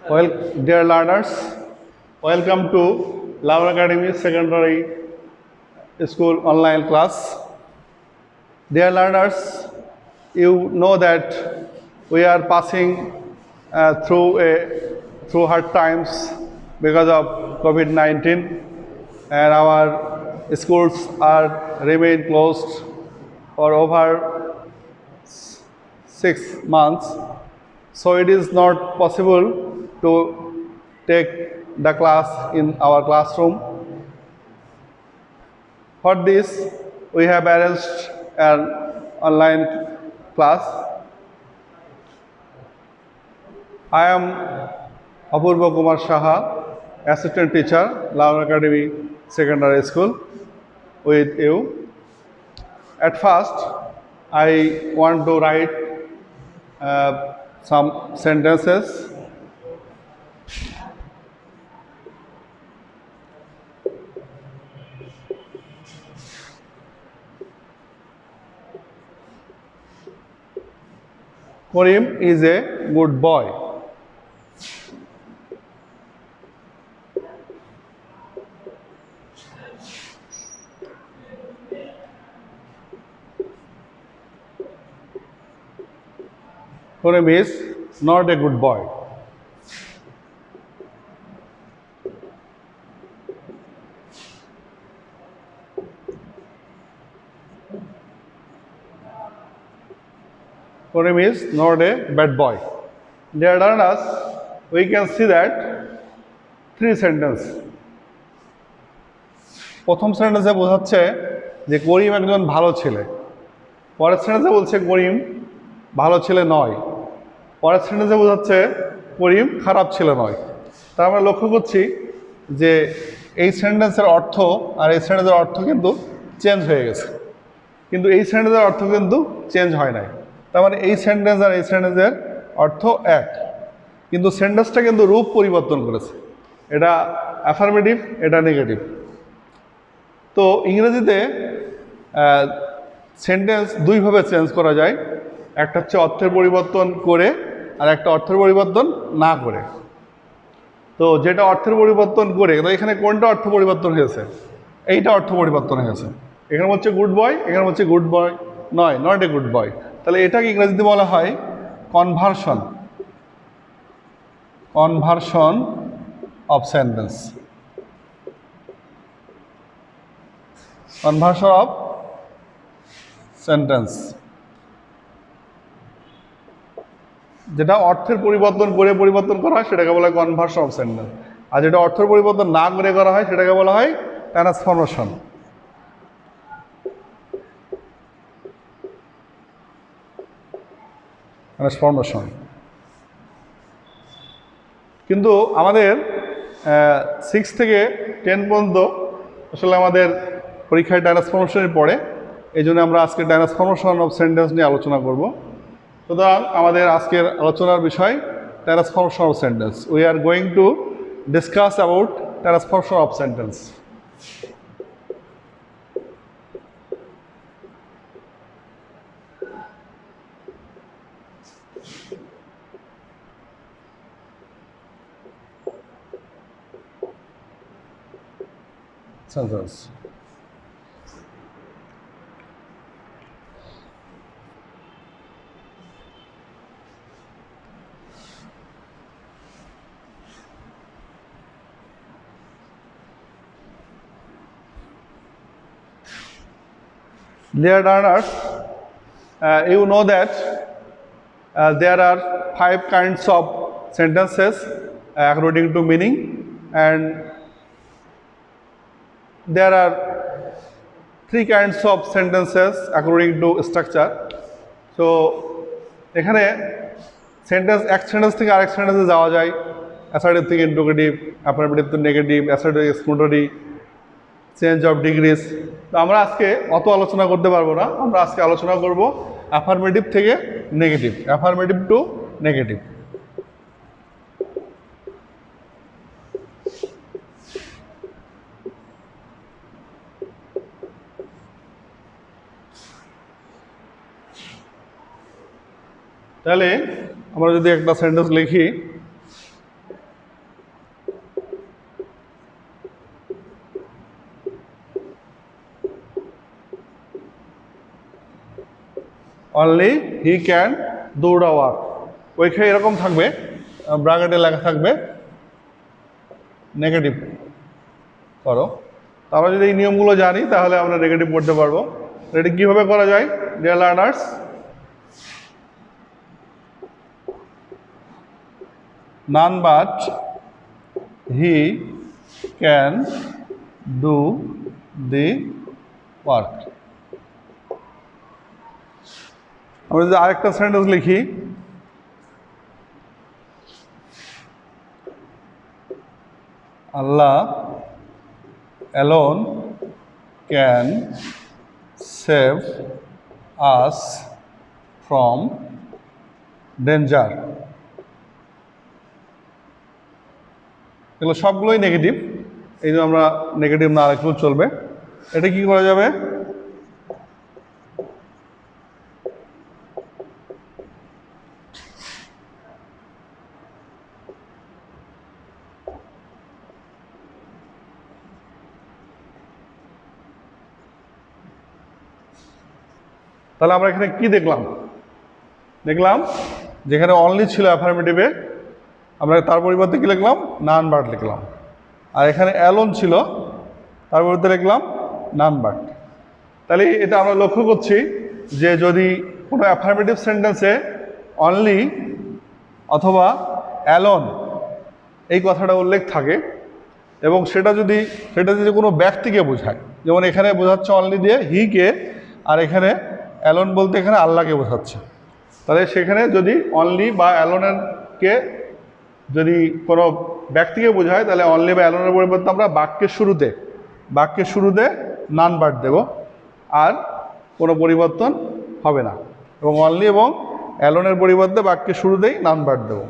Well, dear learners, welcome to Laura Academy Secondary School online class. Dear learners, you know that we are passing through hard times because of COVID-19, and our schools are remain closed for over 6 months. So it is not possible to take the class in our classroom. For this, we have arranged an online class. I am Apurva Kumar Saha, Assistant Teacher, Laura Academy Secondary School, with you. At first, I want to write some sentences. Karim is a good boy. Karim is not a good boy. Karim is not a bad boy. Dear learners, we can see that three sentences. প্রথম সেন্টেন্সে বোঝাচ্ছে যে করিম একজন ভালো ছেলে। পরের সেন্টেন্সে বলছে করিম ভালো ছেলে নয়। পরের সেন্টেন্সে বোঝাচ্ছে করিম খারাপ ছেলে নয়। তা আমরা লক্ষ্য করছি যে এই সেন্টেন্সের অর্থ আর এই সেন্টেন্সের অর্থ কিন্তু চেঞ্জ হয়ে গেছে, কিন্তু এই সেন্টেন্সের অর্থ কিন্তু চেঞ্জ হয় নাই। তার মানে এই সেন্টেন্স আর এই সেন্টেন্সের অর্থ এক, কিন্তু সেন্টেন্সটা কিন্তু রূপ পরিবর্তন করেছে। এটা অ্যাফার্মেটিভ, এটা নেগেটিভ। তো ইংরেজিতে সেন্টেন্স দুইভাবে চেঞ্জ করা যায়, একটা হচ্ছে অর্থের পরিবর্তন করে আর একটা অর্থের পরিবর্তন না করে। তো যেটা অর্থের পরিবর্তন করে, তো এখানে কোনটা অর্থ পরিবর্তন হয়েছে? এইটা অর্থ পরিবর্তন হয়েছে। এখানে হচ্ছে গুড বয়, এখানে হচ্ছে গুড বয় নয়, নট এ গুড বয়। তাহলে এটাকে ইংরেজিতে বলা হয় conversion, conversion of sentence, conversion of sentence. যেটা অর্থের পরিবর্তন করে পরিবর্তন করা হয় সেটাকে বলা হয় কনভার্সন অফ সেন্টেন্স, আর যেটা অর্থের পরিবর্তন না করে করা হয় সেটাকে বলা হয় ট্রান্সফরমেশন। ট্রান্সফরমেশন। কিন্তু আমাদের 6 থেকে 10 পর্যন্ত আসলে আমাদের পরীক্ষায় ট্রান্সফরমেশনের পড়ে, এই জন্য আমরা আজকে ট্রান্সফরমেশন অফ সেন্টেন্স নিয়ে আলোচনা করব। সুতরাং আমাদের আজকের আলোচনার বিষয় transformation of sentence. We are going to discuss about transformation of sentence. Sentence. Dear learners, you know that there are 5 kinds of sentences according to meaning, and there are 3 kinds of sentences according to structure. So এখানে sentence এক sentence থেকে আরেক সেন্টেন্সে যাওয়া যায়, assertive থেকে interrogative, affirmative থেকে negative, assertive exclamatory, change of degrees. তো আমরা আজকে অত আলোচনা করতে পারবো না, আমরা আজকে আলোচনা করব অ্যাফার্মেটিভ থেকে নেগেটিভ, অ্যাফার্মেটিভ টু নেগেটিভ। তাহলে আমরা যদি একটা সেন্টেন্স লিখি, only he can do the work. ওইখানে এরকম থাকবে, ব্র্যাকেটে লেখা থাকবে নেগেটিভ করো। আমরা যদি এই নিয়মগুলো জানি তাহলে আমরা নেগেটিভ করতে পারবো। এটা কীভাবে করা যায় dear learners? None but he can do the work. আমরা যদি আরেকটা সেন্টেন্স লিখি, Allah alone can save us from danger। এগুলো সবগুলোই নেগেটিভ, এই জন্য আমরা নেগেটিভ না লিখলেও চলবে। এটা কি করা যাবে? তাহলে আমরা এখানে কি দেখলাম? দেখলাম যেখানে অনলি ছিল অ্যাফার্মেটিভে, আমরা তার পরিবর্তে কি লিখলাম? নান বাট লিখলাম। আর এখানে অ্যালোন ছিল, তার পরিবর্তে লিখলাম নান বাট। তাহলে এটা আমরা লক্ষ্য করছি যে যদি কোনো অ্যাফার্মেটিভ সেন্টেন্সে অনলি অথবা অ্যালোন এই কথাটা উল্লেখ থাকে এবং সেটা যদি কোনো ব্যক্তিকে বোঝায়, যেমন এখানে বোঝাচ্ছে অনলি দিয়ে হিকে, আর এখানে অ্যালোন বলতে এখানে আল্লাহকে বোঝাচ্ছে, তাহলে সেখানে যদি অনলি বা অ্যালোনকে যদি কোনো ব্যক্তিকে বোঝায় তাহলে অনলি বা অ্যালোনের পরিবর্তে আমরা বাক্যের শুরুতে নান বাট দেব, আর কোনো পরিবর্তন হবে না। এবং অনলি এবং অ্যালোনের পরিবর্তে বাক্যের শুরুতেই নান বাট দেব।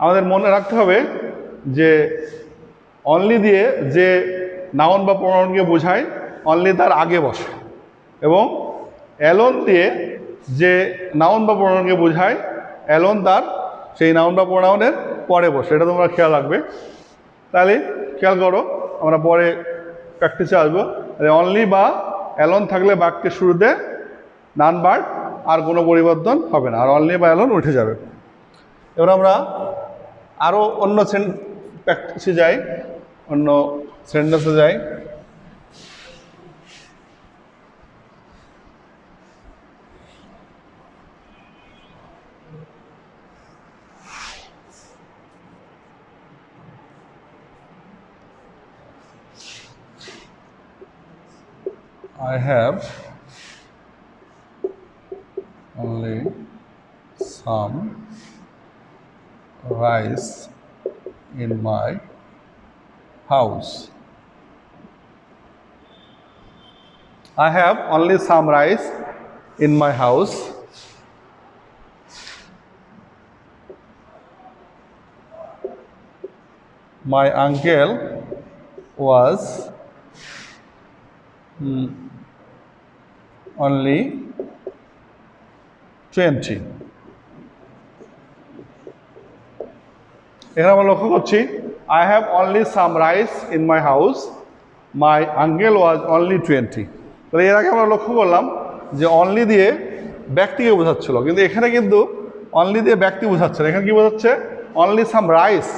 আমাদের মনে রাখতে হবে যে অনলি দিয়ে যে নাউন বা প্রোনাউনকে বোঝায় অনলি তার আগে বসে, এবং অ্যালোন দিয়ে যে নাউন বা প্রোনাউনকে বোঝায় অ্যালোন তার সেই নাউন বা প্রোনাউনের পরে বসে। এটা তোমরা খেয়াল রাখবে। তাহলে খেয়াল করো, আমরা পরে প্র্যাকটিসে আসবো। অনলি বা অ্যালোন থাকলে বাক্যের শুরুতে নান বাট, আর কোনো পরিবর্তন হবে না, আর অনলি বা অ্যালোন উঠে যাবে। এবার আমরা আরও অন্য প্র্যাকটিসে যাই, অন্য সেন্টেন্সে যাই। I have only some rice in my house. I have only some rice in my house. My uncle was only 20. এখানে আমরা লক্ষ্য করছি I have only some rice in my house. My uncle was only 20. তাহলে এর আগে আমরা লক্ষ্য করলাম যে অনলি দিয়ে ব্যক্তিকে বোঝাচ্ছিল, কিন্তু এখানে কিন্তু অনলি দিয়ে ব্যক্তি বোঝাচ্ছে না। এখানে কি বোঝাচ্ছে? অনলি সাম রাইস,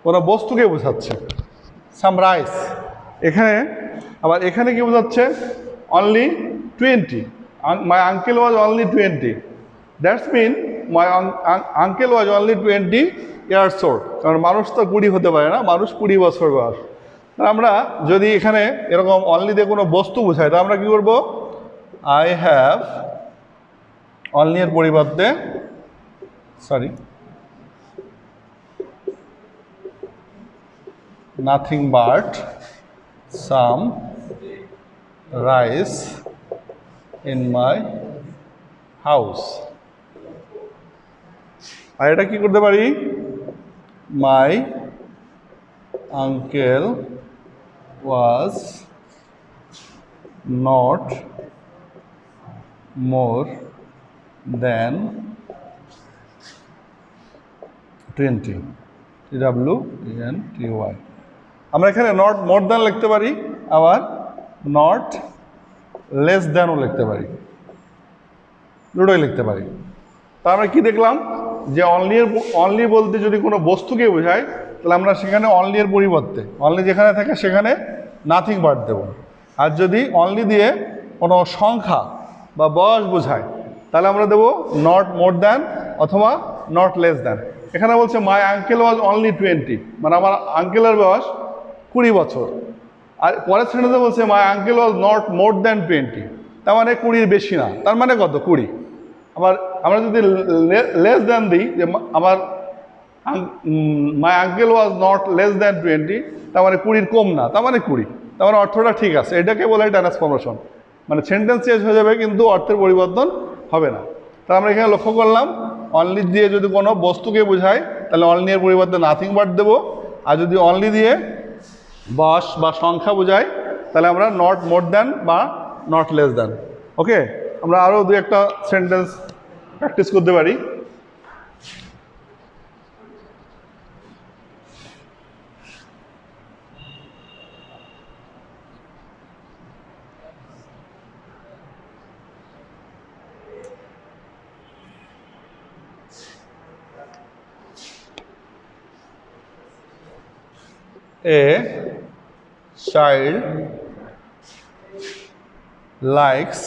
কোনো বস্তুকে বোঝাচ্ছে সাম রাইস। এখানে আবার এখানে কি বোঝাচ্ছে? Only 20. My uncle was only 20. That's mean my uncle was only 20 years old. কারণ মানুষ তো 20 হতে পারে না, মানুষ 20 বছর বয়স। আমরা যদি এখানে এরকম অনলি দিয়ে কোনো বস্তু বোঝাই, তা আমরা কি করব? আই হ্যাভ অনলি এর পরিবর্তে nothing but some rice in my house. আর এটা কি করতে পারি? My uncle was not more than 20. TWENTY। আমরা এখানে নট মোর দ্যান লিখতে পারি, আবার নট লেস দ্যানও লিখতে পারি। দুটোই লিখতে পারি। তা আমরা কি দেখলাম যে অনলি বলতে যদি কোনো বস্তুকে বোঝায় তাহলে আমরা সেখানে অনলি এর পরিবর্তে অনলি যেখানে থাকে সেখানে নাথিং বাট দেব। আর যদি অনলি দিয়ে কোনো সংখ্যা বা বয়স বোঝায় তাহলে আমরা দেবো নট মোর দ্যান অথবা নট লেস দ্যান। এখানে বলছে মাই আঙ্কেল ওয়াজ অনলি 20, মানে আমার আঙ্কেলের বয়স 20 বছর। আর পরের শ্রেণীতে বলছে মাই uncle was not more than 20, তার মানে 20-র বেশি না, তার মানে কত? 20। আবার আমরা যদি লেস দ্যান দিই যে আমার মাই uncle was not less than 20, তার মানে 20-র কম না, তার মানে 20। তার মানে অর্থটা ঠিক আছে, এটাকে বলে ট্রান্সফরমেশন। মানে সেন্টেন্স চেঞ্জ হয়ে যাবে কিন্তু অর্থের পরিবর্তন হবে না। তা আমরা এখানে লক্ষ্য করলাম অনলি দিয়ে যদি কোনো বস্তুকে বোঝায় তাহলে অনলি এর পরিবর্তে নাথিং বাট দেবো। আর যদি অনলি দিয়ে বয়স বা সংখ্যা বোঝায় তাহলে আমরা নট মোর দ্যান বা নট লেস দ্যান। ওকে, আমরা আরও দু একটা সেন্টেন্স প্র্যাকটিস করতে পারি। A child likes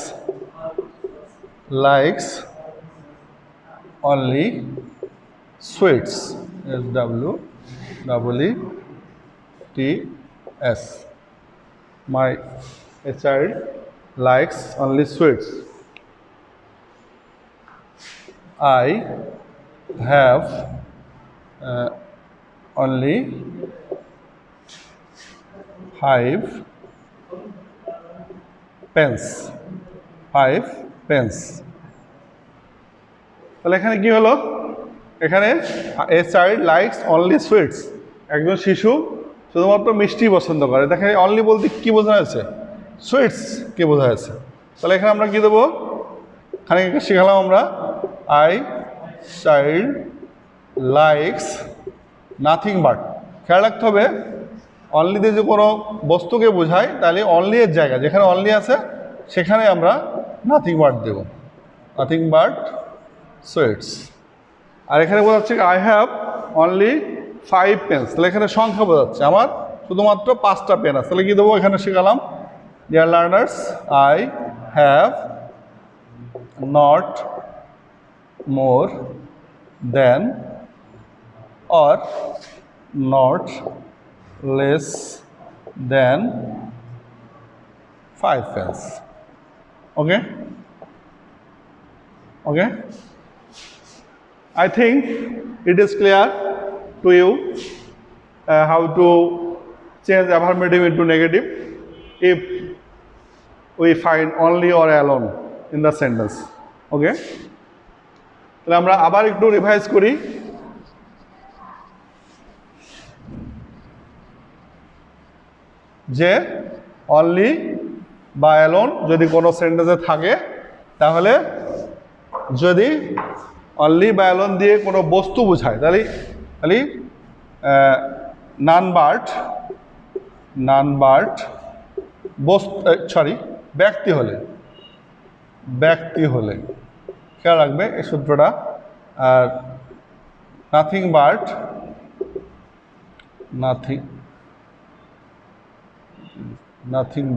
only sweets. SWEETS. A child likes only sweets. I have only 5 pence. তাহলে এখানে কি হলো? এখানে a child likes only sweets, একজন শিশু শুধুমাত্র মিষ্টি পছন্দ করে। দেখেন অনলি বলতে কি বোঝা হয়েছে? সুইটস কে বোঝা হয়েছে। তাহলে এখানে আমরা কি দেবো? এখানে শিখালাম আমরা I child likes nothing but. খেয়াল রাখতে হবে অনলি দিয়ে যে কোনো বস্তুকে বোঝায় তাহলে অনলি এর জায়গা যেখানে অনলি আছে সেখানে আমরা নাথিং বাট দেব, নাথিং বাট সুইটস। আর এখানে বোঝাচ্ছে আই হ্যাভ অনলি 5 পেন্স, তাহলে এখানে সংখ্যা বোঝাচ্ছে আমার শুধুমাত্র 5টা পেন আছে। তাহলে কী দেবো? এখানে শিখালাম dear learners I have not more than or not less than 5 pence. Okay? I think it is clear to you how to change affirmative into negative if we find only or alone in the sentence. Okay? তাহলে আমরা আবার একটু revise করি। যে only বা alone যদি কোনো সেন্টেন্সে থাকে তাহলে যদি অনলি বা অ্যালোন দিয়ে কোনো বস্তু বোঝায় তাহলে নান বার্ট ব্যক্তি হলে খেয়াল রাখবে এই সূত্রটা। আর নাথিং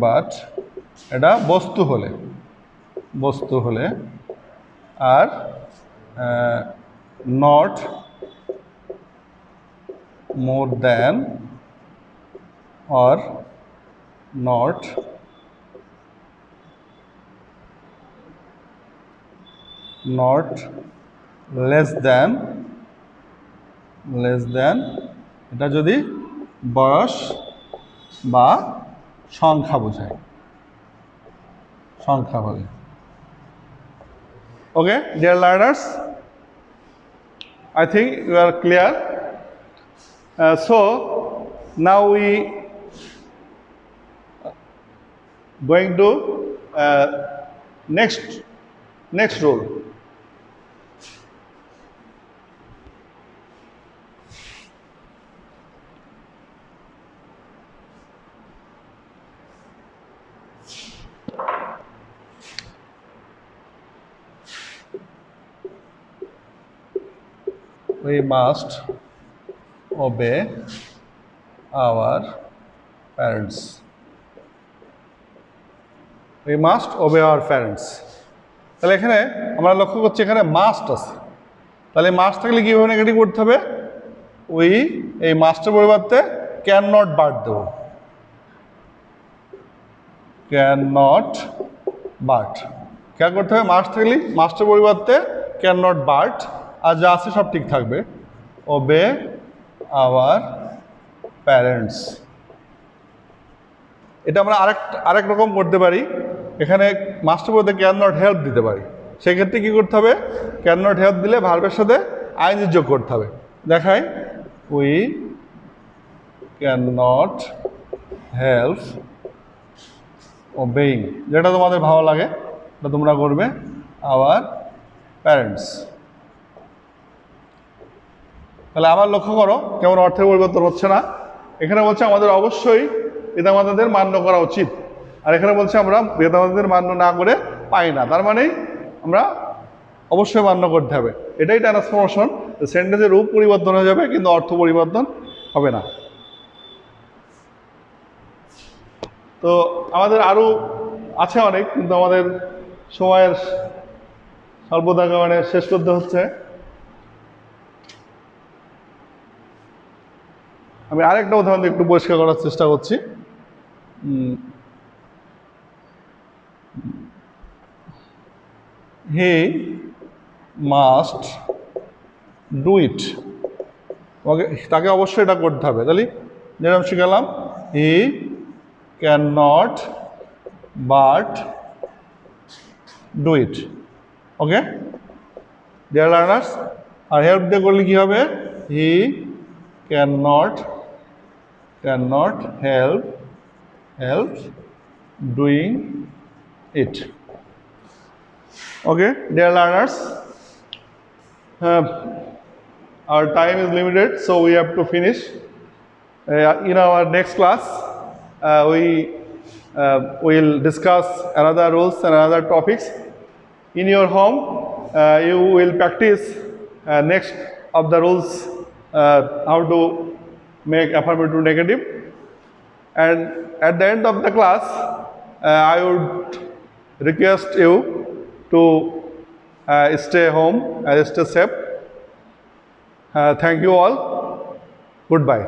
বাট এটা বস্তু হলে are not more than or not less than এটা যদি বয়স বা সংখ্যা বোঝায়, সংখ্যা বলে। ওকে dear learners, I think you are clear. So now we going to next rule. we must obey our parents. We must obey our parents. তাহলে এখানে আমরা লক্ষ্য করছি এখানে মাস্ট আছে, তাহলে মাস্ট থাকলে কীভাবে নেগেটিভ করতে হবে? ওই এই মাস্টের পরিবর্তে ক্যান নট বাট দেব, ক্যান নট বাট। খেয়াল করতে হবে মাস্ট থাকলে মাস্টের পরিবর্তে ক্যান নট বাট, আর যা আছে সব ঠিক থাকবে। ওবে আওয়ার প্যারেন্টস, এটা আমরা আরেক রকম করতে পারি। এখানে মাস্টের পরিবর্তে ক্যান নট হেল্প দিতে পারি। সেক্ষেত্রে কী করতে হবে? ক্যান নট হেল্প দিলে ভার্বের সাথে আইএনজি যোগ করতে হবে। দেখাই, উই ক্যান নট হেল্প ওবেইং, যেটা তোমাদের ভালো লাগে এটা তোমরা করবে, আওয়ার প্যারেন্টস। তাহলে আবার লক্ষ্য করো কেমন অর্থের পরিবর্তন হচ্ছে না। এখানে বলছে আমাদের অবশ্যই পিতামাতাদের মান্য করা উচিত, আর এখানে বলছে আমরা পিতামাতাদের মান্য না করে পাই না, তার মানে আমরা অবশ্যই মান্য করতে হবে। এটাই ট্রান্সফরমেশন, সেন্টেন্সের রূপ পরিবর্তন হয়ে যাবে কিন্তু অর্থ পরিবর্তন হবে না। তো আমাদের আরও আছে অনেক, কিন্তু আমাদের সময়ের স্বল্পতার কারণে শেষ করতে হচ্ছে। আমি আরেকটা উদাহরণ একটু পরিষ্কার করার চেষ্টা করছি। হি মাস্ট ডু ইট, ওকে, তাকে অবশ্যই এটা করতে হবে। তাহলে যেরকম শিখালাম, he can not but do it. Okay dear learners, আর হেল্প দিয়ে করলে কী হবে? He can not help doing it. Okay, dear learners, our time is limited, so we have to finish. In our next class, we will discuss another rules and another topics. In your home, you will practice next of the rules, how to make affirmative negative, and at the end of the class I would request you to stay home and stay safe. Thank you all. Goodbye.